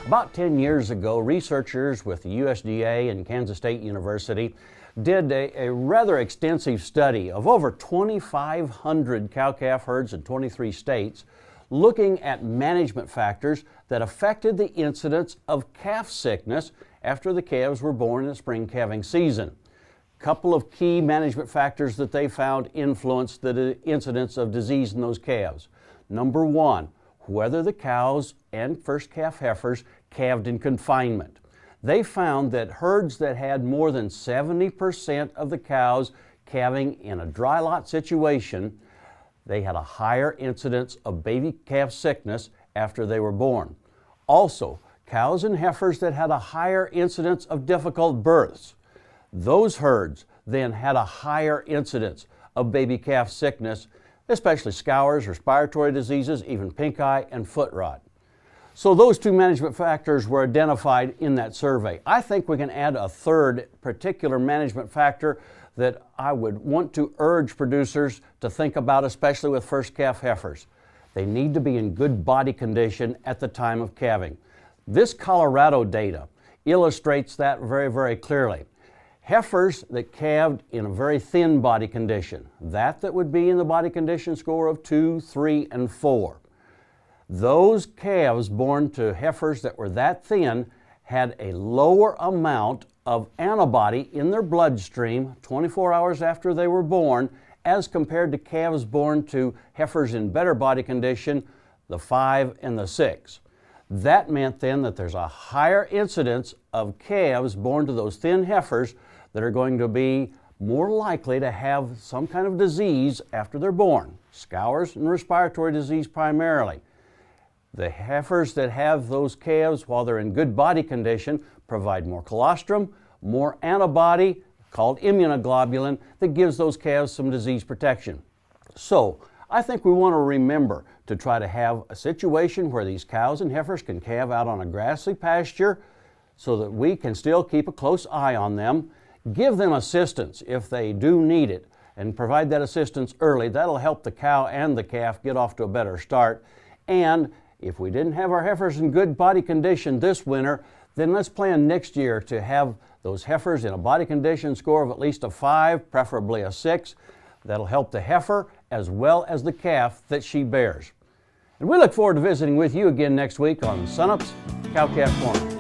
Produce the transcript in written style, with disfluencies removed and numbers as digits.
About 10 years ago, researchers with the USDA and Kansas State University did a rather extensive study of over 2,500 cow-calf herds in 23 states, looking at management factors that affected the incidence of calf sickness after the calves were born in the spring calving season. A couple of key management factors that they found influenced the incidence of disease in those calves. Number one, whether the cows and first calf heifers calved in confinement. They found that herds that had more than 70% of the cows calving in a dry lot situation, they had a higher incidence of baby calf sickness after they were born. Also, cows and heifers that had a higher incidence of difficult births, those herds then had a higher incidence of baby calf sickness, especially scours, respiratory diseases, even pink eye and foot rot. So those two management factors were identified in that survey. I think we can add a third particular management factor that I would want to urge producers to think about, especially with first calf heifers. They need to be in good body condition at the time of calving. This Colorado data illustrates that very, very clearly. Heifers that calved in a very thin body condition, that would be in the body condition score of 2, 3, and 4. Those calves born to heifers that were that thin had a lower amount of antibody in their bloodstream 24 hours after they were born as compared to calves born to heifers in better body condition, the 5 and the 6. That meant then that there's a higher incidence of calves born to those thin heifers that are going to be more likely to have some kind of disease after they're born, scours and respiratory disease primarily. The heifers that have those calves while they're in good body condition provide more colostrum, more antibody called immunoglobulin that gives those calves some disease protection. So I think we want to remember to try to have a situation where these cows and heifers can calve out on a grassy pasture so that we can still keep a close eye on them, give them assistance if they do need it, and provide that assistance early. That'll help the cow and the calf get off to a better start. And if we didn't have our heifers in good body condition this winter, then let's plan next year to have those heifers in a body condition score of at least a 5, preferably a 6. That'll help the heifer as well as the calf that she bears. And we look forward to visiting with you again next week on Sunup's Cow-Calf Corner.